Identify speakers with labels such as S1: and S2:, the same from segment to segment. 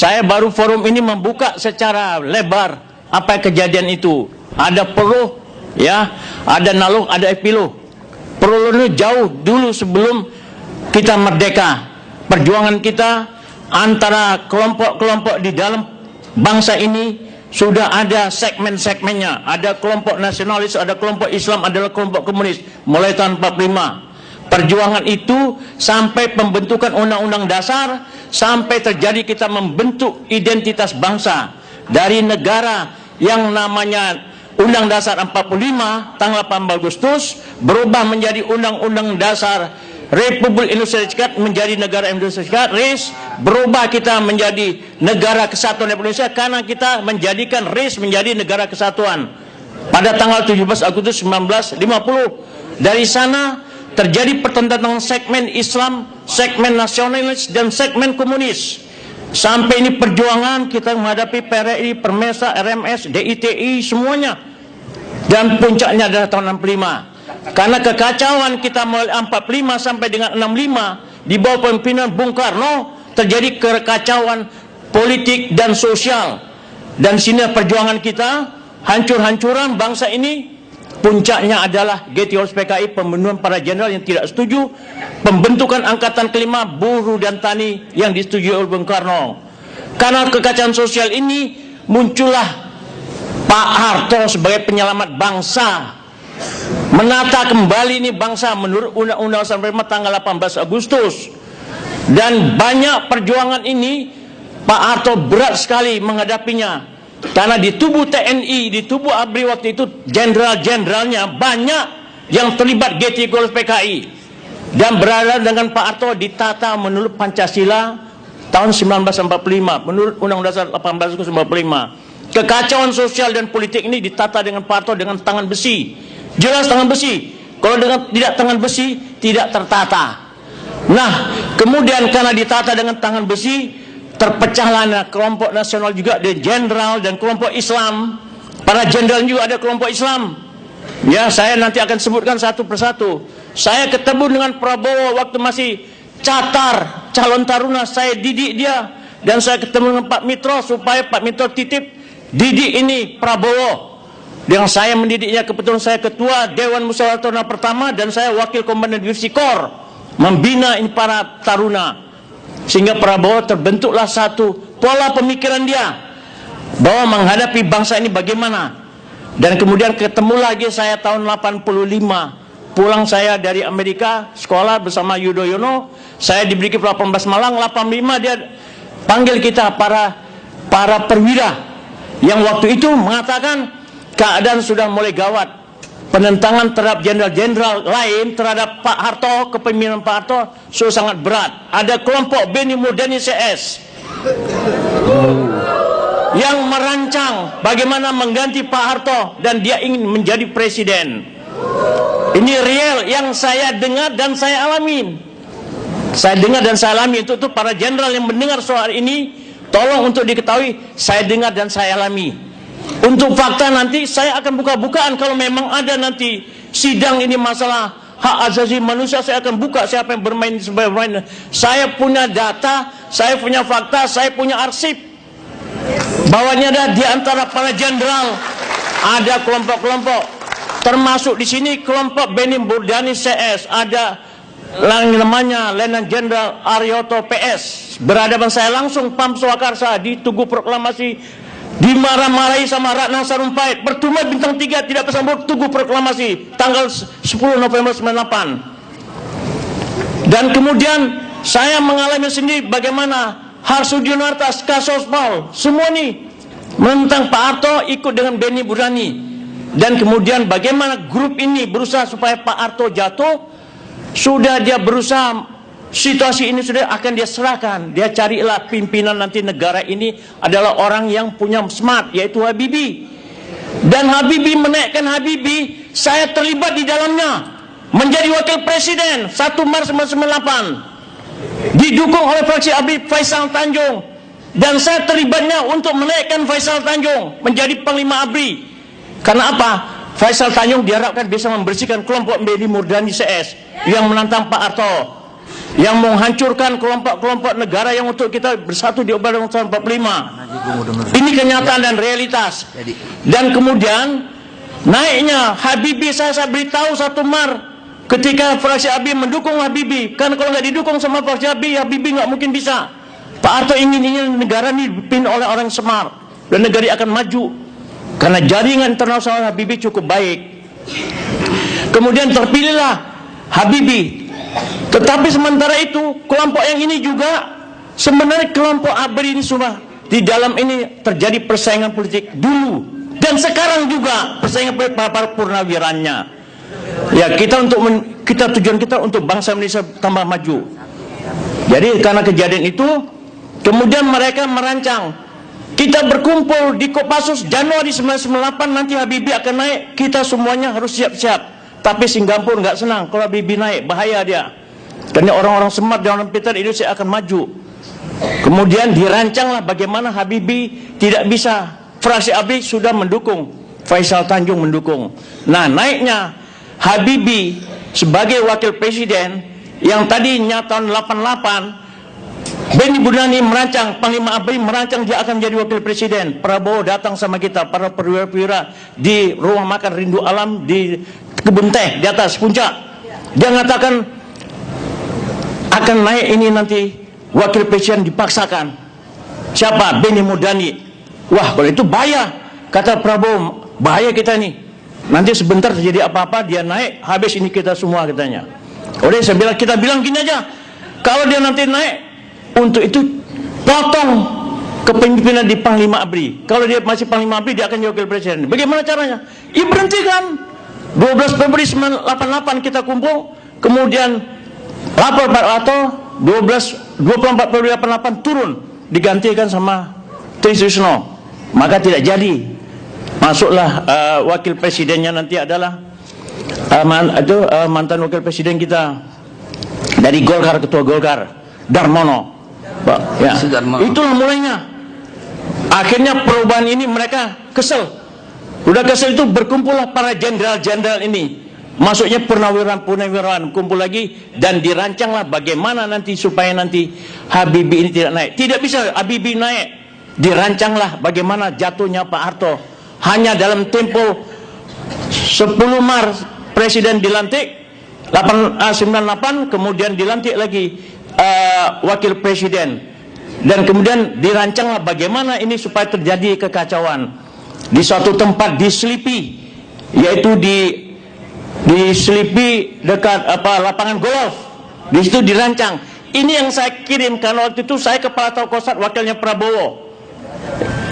S1: Saya baru forum ini membuka secara lebar apa kejadian itu. Ada peluh, ya, ada naluh, ada epilog. Peluh ini jauh dulu sebelum kita merdeka. Perjuangan kita antara kelompok-kelompok di dalam bangsa ini sudah ada segmen-segmennya. Ada kelompok nasionalis, ada kelompok Islam, ada kelompok komunis. Mulai tahun 45. Perjuangan itu sampai pembentukan undang-undang dasar, sampai terjadi kita membentuk identitas bangsa dari negara yang namanya Undang Dasar 45 tanggal 18 Agustus berubah menjadi Undang-Undang Dasar Republik Indonesia Serikat menjadi negara Indonesia Serikat, RIS, berubah kita menjadi negara kesatuan Republik Indonesia karena kita menjadikan RIS menjadi negara kesatuan pada tanggal 17 Agustus 1950. Dari sana terjadi pertentangan segmen Islam, segmen nasionalis, dan segmen komunis. Sampai ini perjuangan kita menghadapi PRI, Permesa, RMS, DITI, semuanya. Dan puncaknya adalah tahun 65. Karena kekacauan kita mulai 45 sampai dengan 65, di bawah pemimpinan Bung Karno, terjadi kekacauan politik dan sosial. Dan sini perjuangan kita, hancur-hancuran bangsa ini. Puncaknya adalah GTOS PKI, pembunuhan para jenderal yang tidak setuju, pembentukan angkatan kelima buruh dan tani yang disetujui oleh Bung Karno. Karena kekacauan sosial ini muncullah Pak Harto sebagai penyelamat bangsa, menata kembali ini bangsa menurut Undang-Undang 45 tanggal 18 Agustus. Dan banyak perjuangan ini Pak Harto berat sekali menghadapinya. Karena di tubuh TNI, di tubuh ABRI waktu itu jenderal-jenderalnya banyak yang terlibat GTOS PKI dan berada dengan Pak Harto ditata menurut Pancasila tahun 1945 menurut Undang-Undang Dasar 1845. Kekacauan sosial dan politik ini ditata dengan Pak Harto dengan tangan besi, jelas tangan besi. Kalau dengan tidak tangan besi tidak tertata. Nah, kemudian karena ditata dengan tangan besi, terpecahlah kelompok nasional juga, ada jenderal dan kelompok Islam. Para jenderal juga ada kelompok Islam. Ya, saya nanti akan sebutkan satu persatu. Saya ketemu dengan Prabowo waktu masih catar, calon taruna, saya didik dia. Dan saya ketemu dengan Pak Mitro supaya Pak Mitro titip didik ini Prabowo. Yang saya mendidiknya, kebetulan saya ketua Dewan Musyawarah Taruna pertama dan saya wakil komandan divisi KOR membina ini para taruna. Sehingga Prabowo terbentuklah satu pola pemikiran dia bahwa menghadapi bangsa ini bagaimana. Dan kemudian ketemu lagi saya tahun 85. Pulang saya dari Amerika, sekolah bersama Yudhoyono. Saya diberi 18 Malang, 85 dia panggil kita para perwira yang waktu itu mengatakan keadaan sudah mulai gawat. Penentangan terhadap jenderal-jenderal lain terhadap Pak Harto, kepemimpinan Pak Harto sudah sangat berat. Ada kelompok Beni Murdani CS yang merancang bagaimana mengganti Pak Harto dan dia ingin menjadi presiden. Ini real yang saya dengar dan saya alami. Saya dengar dan saya alami. Untuk para jenderal yang mendengar soal ini, tolong untuk diketahui, saya dengar dan saya alami. Untuk fakta nanti saya akan buka-bukaan kalau memang ada nanti sidang ini masalah hak asasi manusia, saya akan buka siapa yang bermain sebagai bermain. Saya punya data, saya punya fakta, saya punya arsip. Bahwanya ada di antara para jenderal ada kelompok-kelompok, termasuk di sini kelompok Beni Murdani CS, ada namanya Letnan Jenderal Aryoto PS. Berhadapan saya langsung Pam Swakarsa di Tugu Proklamasi. Dimarah-marahi sama Ratna Sarumpait. Pertemuan bintang 3 tidak bersambut Tugu Proklamasi tanggal 10 November 98. Dan kemudian saya mengalami sendiri bagaimana Harsudinata, Kasos Paul, semua ini menentang Pak Harto ikut dengan Beni Murdani. Dan kemudian bagaimana grup ini berusaha supaya Pak Harto jatuh. Sudah dia berusaha, situasi ini sudah akan dia serahkan. Dia carilah pimpinan nanti negara ini adalah orang yang punya smart, yaitu Habibie. Dan Habibie menaikkan Habibie, saya terlibat di dalamnya menjadi wakil presiden 1 Maret 1998. Didukung oleh fraksi ABRI Faisal Tanjung. Dan saya terlibatnya untuk menaikkan Faisal Tanjung menjadi Panglima ABRI. Karena apa? Faisal Tanjung diharapkan bisa membersihkan kelompok Beni Murdani CS yang menantang Pak Harto. yang menghancurkan kelompok-kelompok negara yang untuk kita bersatu di Undang-Undang 45. Ini kenyataan dan realitas. Dan kemudian naiknya Habibie, saya beritahu satu Mar, ketika fraksi Habibie mendukung Habibie, karena kalau nggak didukung sama fraksi Habibie nggak mungkin bisa. Pak Harto ingin negara ini dipimpin oleh orang smart dan negara ini akan maju karena jaringan internasional Habibie cukup baik. Kemudian terpilihlah Habibie. Tetapi sementara itu kelompok yang ini juga sebenarnya kelompok ABRI ini semua di dalam ini terjadi persaingan politik dulu dan sekarang juga persaingan politik para purnawirannya. Ya, tujuan kita untuk bangsa Indonesia tambah maju. Jadi karena kejadian itu kemudian mereka merancang kita berkumpul di Kopassus Januari 1998, nanti Habibie akan naik, kita semuanya harus siap-siap. Tapi Singapura nggak senang kalau Habibie naik, bahaya dia. Karena orang-orang smart dan orang pintar Indonesia akan maju. Kemudian dirancanglah bagaimana Habibie tidak bisa. Fraksi Habibie sudah mendukung, Faisal Tanjung mendukung. Nah, naiknya Habibie sebagai wakil presiden yang tadinya tahun 88 Benny Bundani merancang, Panglima ABRI merancang dia akan menjadi wakil presiden. Prabowo datang sama kita, para perwira-perwira di rumah makan Rindu Alam di kebun teh di atas puncak. Dia mengatakan akan naik ini nanti wakil presiden dipaksakan. Siapa? Benny Bundani. Wah, kalau itu bahaya. Kata Prabowo, bahaya kita nih. Nanti sebentar terjadi apa-apa dia naik, habis ini kita semua katanya. Oleh saya kita bilang gini aja, kalau dia nanti naik, untuk itu potong kepemimpinan di Panglima ABRI. Kalau dia masih Panglima ABRI, dia akan jadi wakil presiden. Bagaimana caranya? Ya berhentikan. 12 Februari 1988 kita kumpul, kemudian lapor Pak Harto, 24 Februari 88 turun, digantikan sama Tri Sutrisno. Maka tidak jadi. Masuklah wakil presidennya nanti adalah mantan wakil presiden kita dari Golkar, ketua Golkar, Darmono. Ya, itulah mulainya. Akhirnya perubahan ini mereka kesel. Udah kesel itu berkumpullah para jenderal-jenderal ini. Masuknya purnawiran kumpul lagi dan dirancanglah bagaimana nanti supaya nanti Habibie ini tidak naik. Tidak bisa Habibie naik. Dirancanglah bagaimana jatuhnya Pak Harto. Hanya dalam tempo 10 Maret presiden dilantik 98, kemudian dilantik lagi wakil presiden, dan kemudian dirancanglah bagaimana ini supaya terjadi kekacauan di suatu tempat di Selipi, yaitu di Selipi dekat lapangan golf. Di situ dirancang. Ini yang saya kirim karena waktu itu saya kepala Taukosat, wakilnya Prabowo,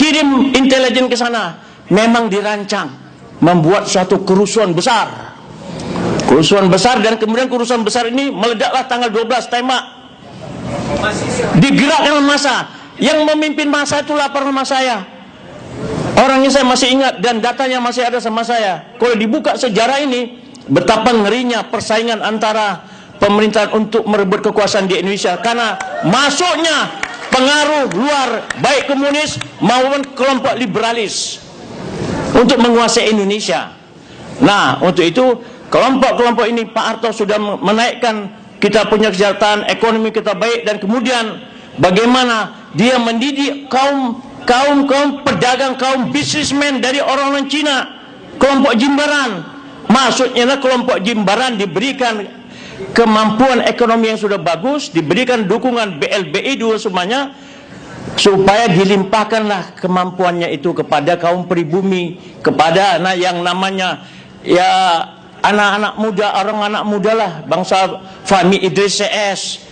S1: kirim intelijen ke sana. Memang dirancang membuat suatu kerusuhan besar, dan kemudian kerusuhan besar ini meledaklah tanggal 12 tembak. Digerakkan massa. Yang memimpin massa itu lapor sama saya. Orangnya saya masih ingat dan datanya masih ada sama saya. Kalau dibuka sejarah ini, betapa ngerinya persaingan antara pemerintahan untuk merebut kekuasaan di Indonesia karena masuknya pengaruh luar, baik komunis maupun kelompok liberalis untuk menguasai Indonesia. Nah, untuk itu kelompok-kelompok ini Pak Harto sudah menaikkan kita punya kesejahteraan ekonomi kita baik, dan kemudian bagaimana dia mendidik kaum pedagang, kaum bisnismen dari orang-orang Cina, kelompok Jimbaran. Maksudnya kelompok Jimbaran diberikan kemampuan ekonomi yang sudah bagus, diberikan dukungan BLBI dua semuanya, supaya dilimpahkanlah kemampuannya itu kepada kaum pribumi, kepada yang namanya ya anak-anak muda, orang anak muda lah, bangsa Fahmi Idris CS,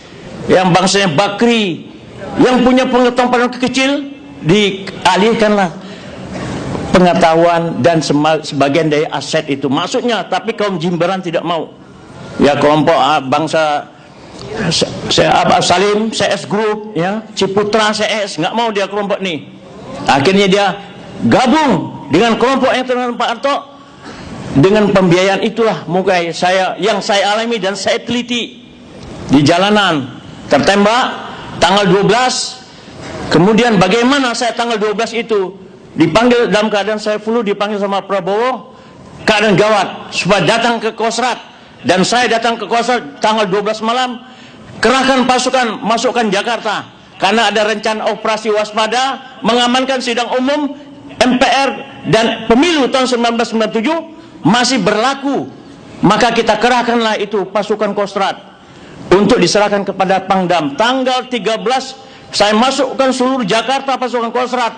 S1: yang bangsanya Bakri, yang punya pengetahuan kecil, dialihkanlah pengetahuan dan sebagian dari aset itu. Maksudnya, tapi kaum Jimbaran tidak mau. Ya, kelompok bangsa Salim CS Group, ya, Ciputra CS, nggak mau dia kelompok nih. Akhirnya dia gabung dengan kelompok yang terkenal Pak Harto. Dengan pembiayaan itulah mukai yang saya alami dan saya teliti di jalanan. Tertembak tanggal 12. Kemudian bagaimana saya tanggal 12 itu dipanggil dalam keadaan saya flu, dipanggil sama Prabowo, keadaan gawat supaya datang ke Kostrad, dan saya datang ke Kostrad tanggal 12 malam. kerahkan pasukan, masukkan Jakarta. Karena ada rencana operasi waspada mengamankan sidang umum MPR dan pemilu tahun 1997 masih berlaku. Maka kita kerahkanlah itu pasukan Kostrad untuk diserahkan kepada Pangdam. Tanggal 13 saya masukkan seluruh Jakarta pasukan Kostrad,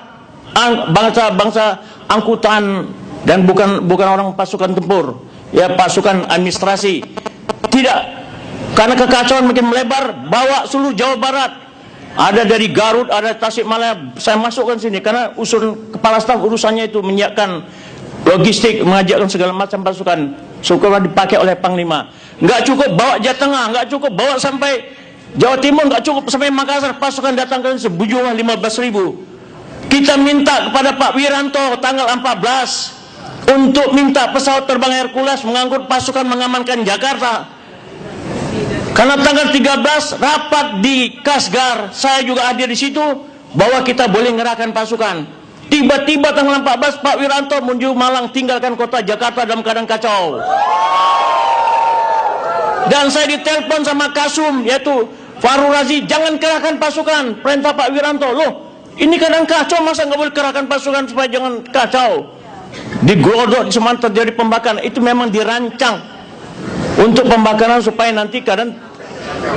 S1: bangsa angkutan, dan bukan orang pasukan tempur, ya pasukan administrasi. Tidak, karena kekacauan makin melebar, bawa seluruh Jawa Barat. Ada dari Garut, ada Tasikmalaya, saya masukkan sini karena kepala staf urusannya itu menyiapkan logistik, mengajakkan segala macam pasukan. Syukurlah dipakai oleh Panglima. Nggak cukup bawa Jawa Tengah, nggak cukup bawa sampai Jawa Timur, nggak cukup sampai Makassar, pasukan datang ke sejumlah 15.000. Kita minta kepada Pak Wiranto tanggal 14 untuk minta pesawat terbang Hercules mengangkut pasukan mengamankan Jakarta. Karena tanggal 13 rapat di Kasgar, saya juga hadir di situ, bahwa kita boleh ngerahkan pasukan. Tiba-tiba tanggal 14 Pak Wiranto menuju Malang, tinggalkan kota Jakarta dalam keadaan kacau. Dan saya ditelepon sama Kasum, yaitu Farul Razi, jangan kerahkan pasukan, perintah Pak Wiranto. Loh, ini keadaan kacau, masa nggak boleh kerahkan pasukan supaya jangan kacau? Di Glodok, di Semarang terjadi pembakaran. Itu memang dirancang untuk pembakaran supaya nanti keadaan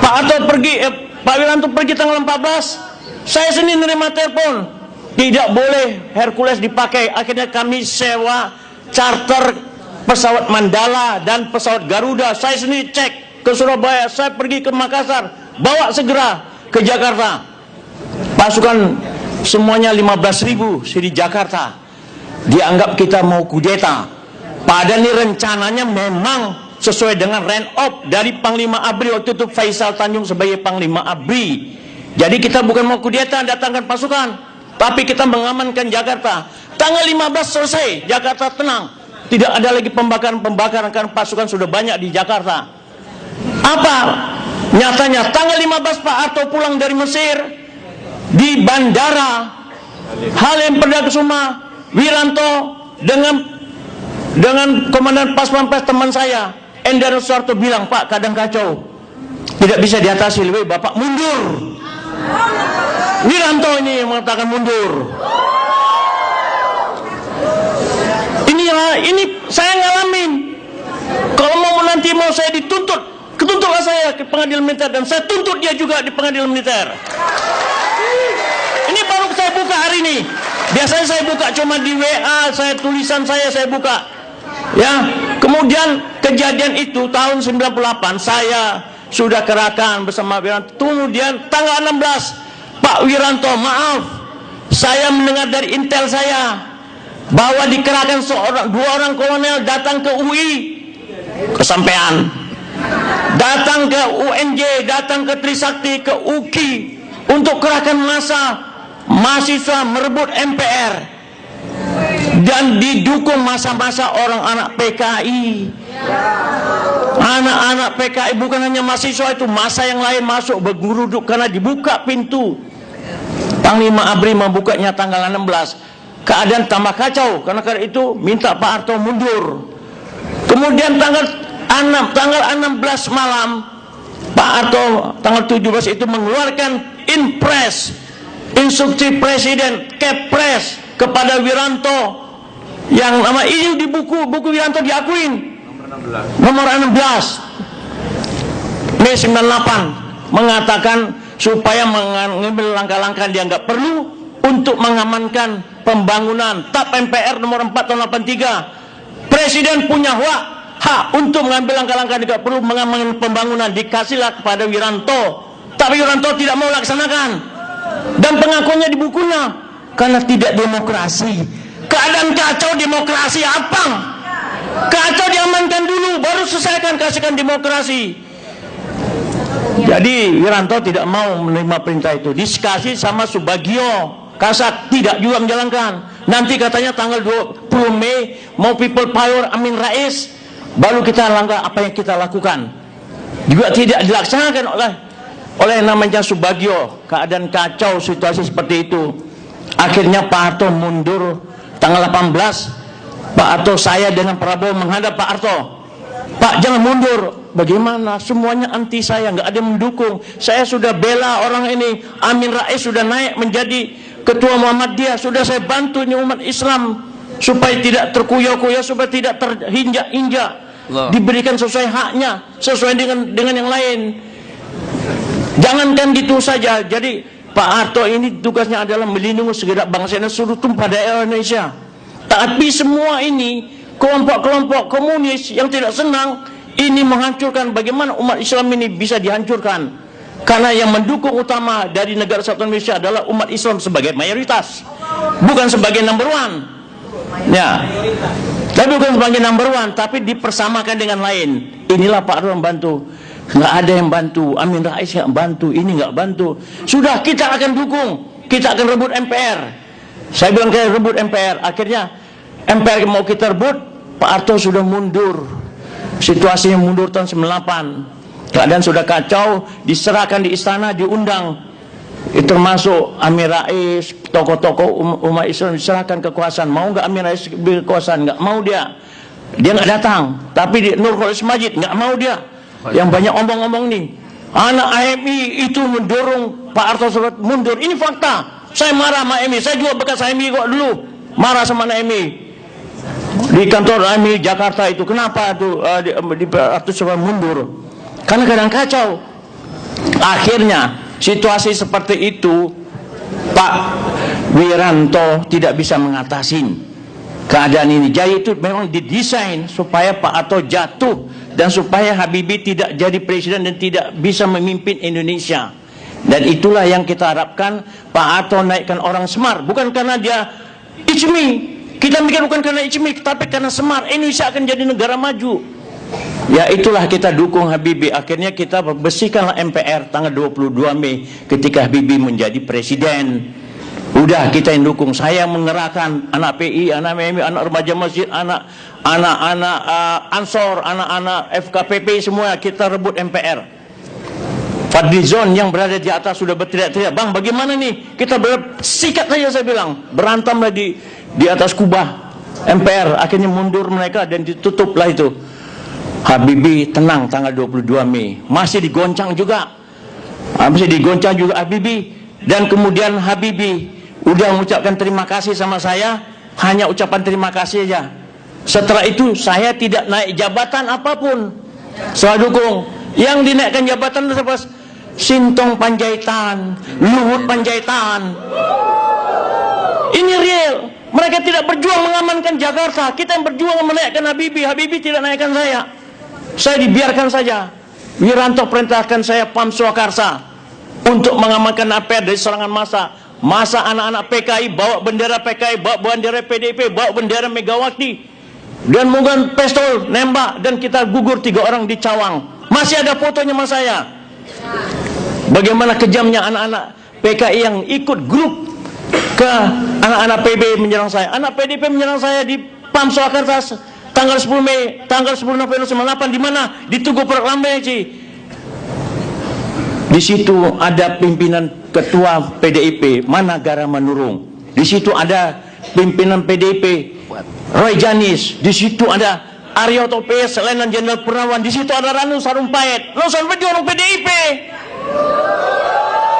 S1: Pak Wiranto pergi tanggal 14. Saya sendiri nerima telepon, tidak boleh Hercules dipakai. Akhirnya kami sewa charter pesawat Mandala dan pesawat Garuda. Saya sendiri cek ke Surabaya, saya pergi ke Makassar, bawa segera ke Jakarta. Pasukan semuanya 15.000 di Jakarta. Dianggap kita mau kudeta. Padahal ini rencananya memang sesuai dengan RENOP dari Panglima ABRI waktu itu, Faisal Tanjung sebagai Panglima ABRI. Jadi kita bukan mau kudeta datangkan pasukan, tapi kita mengamankan Jakarta. Tanggal 15 selesai, Jakarta tenang. Tidak ada lagi pembakaran karena pasukan sudah banyak di Jakarta. Apa nyatanya? Tanggal 15 Pak Harto pulang dari Mesir, di bandara Halim Perdana Kusuma, Wiranto dengan Komandan Pas Pampres teman saya Endar Suharto bilang, Pak, keadaan kacau, tidak bisa diatasi, lebih Bapak mundur. Wiranto ini yang mengatakan mundur. Ini saya ngalamin. Kalau nanti mau saya dituntut, ketuntutlah saya ke pengadilan militer, dan saya tuntut dia juga di pengadilan militer. Ini baru saya buka hari ini. Biasanya saya buka cuma di WA, tulisan saya buka. Ya, kemudian kejadian itu tahun 98 saya sudah kerahkan bersama Wiranto. Kemudian tanggal 16 Pak Wiranto, maaf, saya mendengar dari intel saya bahwa dikerahkan dua orang kolonel datang ke UI, kesampean, datang ke UNJ, datang ke Trisakti, ke UKI untuk kerahkan massa mahasiswa merebut MPR. Dan didukung masa-masa orang anak PKI. Anak-anak PKI, bukan hanya mahasiswa itu, masa yang lain masuk bergeruduk karena dibuka pintu. Panglima ABRI membukanya tanggal 16. Keadaan tambah kacau, karena itu minta Pak Harto mundur. Kemudian tanggal 16 malam Pak Harto tanggal 17 itu mengeluarkan impres, instruksi Presiden, Kepres kepada Wiranto, yang nama ini di buku Wiranto diakuin nomor 16 Mei 98 mengatakan supaya mengambil langkah-langkah dianggap perlu untuk mengamankan pembangunan TAP MPR nomor 4 tahun 83. Presiden punya hak untuk mengambil langkah-langkah dianggap perlu mengamankan pembangunan, dikasihlah kepada Wiranto, tapi Wiranto tidak mau laksanakan, dan pengakuannya di bukunya karena tidak demokrasi. Keadaan kacau, demokrasi apa? Kacau diamankan dulu, baru selesaikan, kasihkan demokrasi. Jadi Wiranto tidak mau menerima perintah itu, dikasih sama Subagio Kasat, tidak juga menjalankan. Nanti katanya tanggal 20 Mei mau people power Amin Rais, baru kita langkah apa yang kita lakukan. Juga tidak dilaksanakan oleh namanya Subagio. Keadaan kacau, situasi seperti itu. Akhirnya Pak Harto mundur. Tanggal 18 Pak Harto, saya dengan Prabowo menghadap Pak Harto, Pak jangan mundur, bagaimana? Semuanya anti saya, nggak ada yang mendukung. Saya sudah bela orang ini. Amin Rais sudah naik menjadi ketua Muhammadiyah. Sudah saya bantu ini umat Islam supaya tidak terkuyak-kuyak, supaya tidak terinjak-injak. Diberikan sesuai haknya, sesuai dengan yang lain. Jangankan gitu saja. Jadi Pak Harto ini tugasnya adalah melindungi segenap bangsa dan seluruh tumpah daerah Indonesia. Tapi semua ini kelompok-kelompok komunis yang tidak senang ini menghancurkan. Bagaimana umat Islam ini bisa dihancurkan? Karena yang mendukung utama dari negara Kesatuan Indonesia adalah umat Islam sebagai mayoritas, bukan sebagai number one. Ya, tapi bukan sebagai number one, tapi dipersamakan dengan lain. Inilah Pak Harto membantu. Nggak ada yang bantu. Amin Rais nggak bantu, ini nggak bantu. Sudah, kita akan dukung, kita akan rebut MPR. Saya bilang kayak rebut MPR. Akhirnya MPR mau kita rebut. Pak Harto sudah mundur. Situasinya mundur tahun 98. Keadaan sudah kacau, diserahkan di istana, diundang. Itu termasuk Amin Rais, tokoh-tokoh umat Islam diserahkan kekuasaan. Mau nggak Amin Rais kekuasaan? Nggak mau dia. Dia nggak datang. Tapi Nur Khalis Majid nggak mau dia. Yang banyak omong-omong nih. Anak AMI itu mendorong Pak Harto mundur. Ini fakta. Saya marah sama AMI. Saya juga bekas AMI kok dulu. Marah sama anak AMI. Di kantor AMI Jakarta itu kenapa tuh di Harto mundur? Karena kadang kacau. Akhirnya situasi seperti itu Pak Wiranto tidak bisa mengatasi keadaan ini. Jadi itu memang didesain supaya Pak Harto jatuh dan supaya Habibie tidak jadi presiden dan tidak bisa memimpin Indonesia. Dan itulah yang kita harapkan. Pak Harto naikkan orang Semar, bukan karena dia Ijmi. Kita mikir bukan karena Ijmi, tapi karena Semar. Indonesia akan jadi negara maju. Ya itulah kita dukung Habibie. Akhirnya kita bersihkanlah MPR tanggal 22 Mei ketika Habibie menjadi presiden. Udah, kita yang dukung. Saya mengerahkan anak PI, anak MMI, anak remaja masjid, anak-anak Ansor, anak-anak FKPP, semua kita rebut MPR. Fadlizon yang berada di atas sudah berteriak-teriak, bang bagaimana nih? Kita bersikat saja, saya bilang. Berantamlah di atas kubah MPR. Akhirnya mundur mereka dan ditutuplah itu. Habibie tenang tanggal 22 Mei. Masih digoncang juga. Masih digoncang juga Habibie. Dan kemudian Habibie udah mengucapkan terima kasih sama saya. Hanya ucapan terima kasih aja. Setelah itu saya tidak naik jabatan apapun. Saya dukung. Yang dinaikkan jabatan itu Sintong Panjaitan, Luhut Panjaitan. Ini real. Mereka tidak berjuang mengamankan Jakarta. Kita yang berjuang menaikkan Habibie. Habibie tidak naikkan saya. Saya dibiarkan saja. Wiranto perintahkan saya Pam Swakarsa untuk mengamankan MPR dari serangan massa. Masa anak-anak PKI bawa bendera PKI, bawa bendera PDIP, bawa bendera Megawati, dan menggunakan pistol nembak, dan kita gugur 3 orang di Cawang. Masih ada fotonya sama saya. Bagaimana kejamnya anak-anak PKI yang ikut grup ke anak-anak PB menyerang saya. Anak PDIP menyerang saya di Pam Swakarsa tanggal 10 Mei, tanggal 10 November 98 di mana? Di Tugu Proklamasi. Di situ ada pimpinan ketua PDIP Managara Manurung. Di situ ada pimpinan PDIP Roy Janis. Di situ ada Aryo Topes, Letnan Jenderal Purnawan. Di situ ada Ranu Sarumpait. Ranu Sarumpait orang PDIP.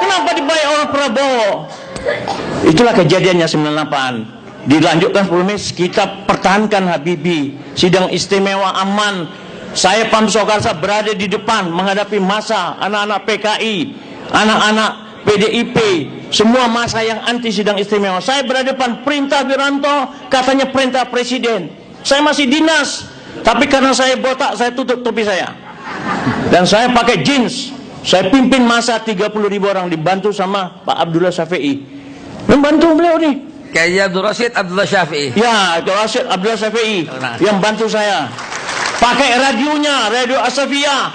S1: Kenapa dibayar orang Prabowo? Itulah kejadiannya 98. Dilanjutkan 10 Mei, kita pertahankan Habibie. Sidang istimewa aman. Saya Pam Swakarsa berada di depan menghadapi massa anak-anak PKI, anak-anak PDIP, semua massa yang anti sidang istimewa. Saya berada di depan, perintah Wiranto, katanya perintah presiden. Saya masih dinas, tapi karena saya botak, saya tutup topi saya. Dan saya pakai jeans. Saya pimpin massa 30.000 orang, dibantu sama Pak Abdullah Syafi'i. Membantu beliau nih.
S2: Kayak Abdul Rashid Abdullah Syafi'i.
S1: Ya, Abdul Rashid Abdullah Syafi'i yang bantu saya. Pakai radionya, Radio Asafiyah.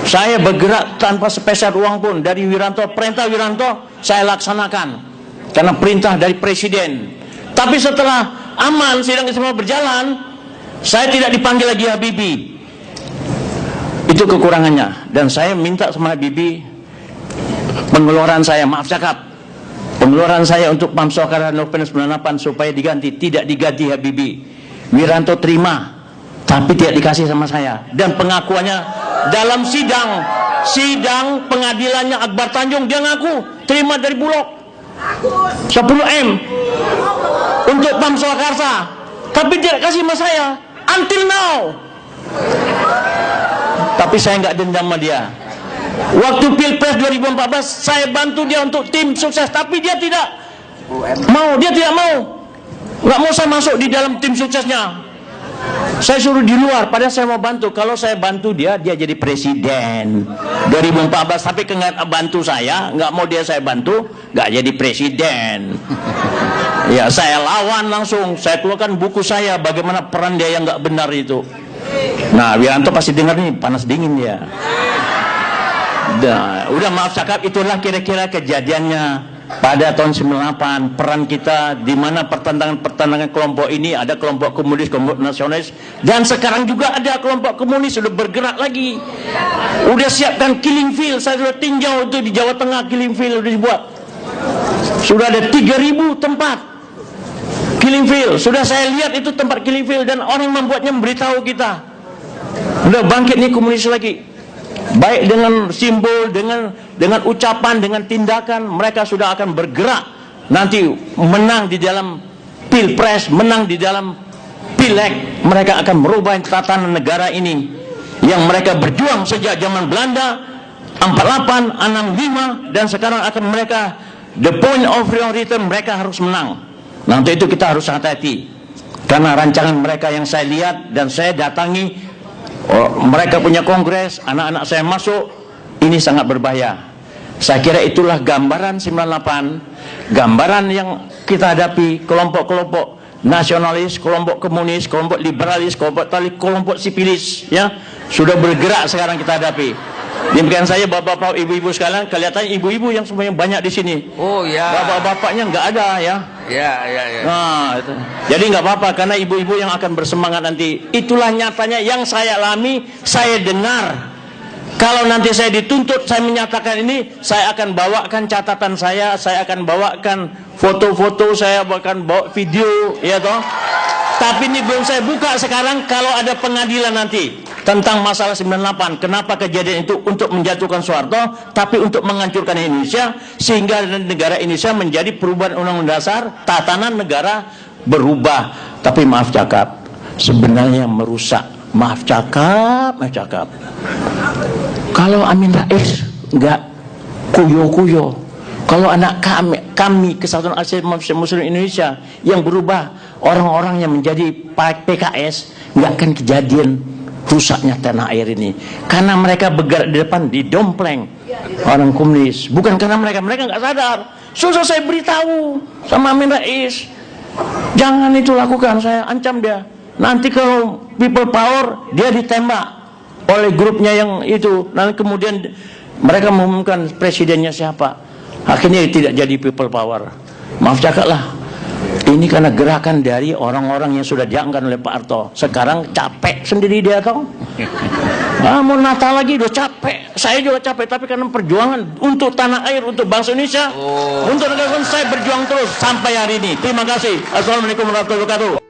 S1: Saya bergerak tanpa sepeser uang pun dari Wiranto. Perintah Wiranto saya laksanakan karena perintah dari presiden. Tapi setelah aman sidang istimewa berjalan, saya tidak dipanggil lagi Habibie. Itu kekurangannya. Dan saya minta sama Habibie pengeluaran saya, maaf cakap, pengeluaran saya untuk Pam Swakarsa November 98 supaya diganti. Tidak diganti Habibie. Wiranto terima tapi tidak dikasih sama saya. Dan pengakuannya dalam sidang pengadilannya Akbar Tanjung, dia ngaku terima dari Bulog 10M untuk Pam Swakarsa, tapi tidak kasih sama saya until now. Tapi saya nggak dendam sama dia. Waktu Pilpres 2014 saya bantu dia untuk tim sukses, tapi dia tidak mau, nggak mau saya masuk di dalam tim suksesnya. Saya suruh di luar, padahal saya mau bantu. Kalau saya bantu dia jadi presiden 2014. Tapi nggak bantu saya, nggak mau dia saya bantu, nggak jadi presiden. Ya saya lawan langsung. Saya keluarkan buku saya bagaimana peran dia yang nggak benar itu. Nah Wiranto pasti dengar nih, panas dingin dia. Nah, udah maaf cakap, itulah kira-kira kejadiannya pada tahun 98. Peran kita di mana pertentangan kelompok ini, ada kelompok komunis, kelompok nasionalis, dan sekarang juga ada kelompok komunis sudah bergerak lagi. Udah siapkan killing field, saya sudah tinjau itu di Jawa Tengah, killing field sudah dibuat. Sudah ada 3.000 tempat killing field. Sudah saya lihat itu tempat killing field, dan orang yang membuatnya memberitahu kita. Udah bangkit nih komunis lagi. Baik dengan simbol, dengan ucapan, dengan tindakan, mereka sudah akan bergerak nanti menang di dalam Pilpres, menang di dalam Pileg. Mereka akan merubah tatanan negara ini yang mereka berjuang sejak zaman Belanda 48, 65, dan sekarang akan mereka, the point of no return, mereka harus menang. Nah untuk itu kita harus hati-hati, karena rancangan mereka yang saya lihat dan saya datangi, mereka punya kongres, anak-anak saya masuk, ini sangat berbahaya. Saya kira itulah gambaran 98, gambaran yang kita hadapi. Kelompok-kelompok nasionalis, kelompok komunis, kelompok liberalis, kelompok sipilis, ya, sudah bergerak sekarang kita hadapi. Demikian saya bapak-bapak, ibu-ibu sekalian, kelihatan ibu-ibu yang semuanya banyak di sini.
S2: Oh ya.
S1: Bapak-bapaknya nggak ada ya.
S2: Ya.
S1: Nah, itu. Jadi nggak apa-apa, karena ibu-ibu yang akan bersemangat nanti. Itulah nyatanya yang saya alami, saya dengar. Kalau nanti saya dituntut, saya menyatakan ini, saya akan bawakan catatan saya akan bawakan foto-foto, saya akan bawa video, ya toh. Tapi ini belum saya buka sekarang. Kalau ada pengadilan nanti tentang masalah 98, kenapa kejadian itu untuk menjatuhkan Soeharto, tapi untuk menghancurkan Indonesia, sehingga negara Indonesia menjadi perubahan undang-undang dasar, tatanan negara berubah. Tapi maaf cakap, sebenarnya merusak. Maaf cakap. Kalau Amin Rais nggak kuyo-kuyo, kalau anak kami Kesatuan Asia Muslim Indonesia yang berubah, orang-orang yang menjadi PKS, nggak akan kejadian rusaknya tanah air ini. Karena mereka bergerak di depan, didompleng orang komunis. Bukan karena mereka nggak sadar. Susah saya beritahu sama Amin Rais, jangan itu lakukan, saya ancam dia. Nanti kalau people power, dia ditembak oleh grupnya yang itu. Nanti kemudian mereka mengumumkan presidennya siapa. Akhirnya tidak jadi people power. Maaf cakap lah. Ini karena gerakan dari orang-orang yang sudah diangkat oleh Pak Harto. Sekarang capek sendiri dia tahu. Mau Natal lagi udah capek. Saya juga capek, tapi karena perjuangan untuk tanah air, untuk bangsa Indonesia, untuk negara saya berjuang terus sampai hari ini. Terima kasih. Assalamualaikum warahmatullahi wabarakatuh.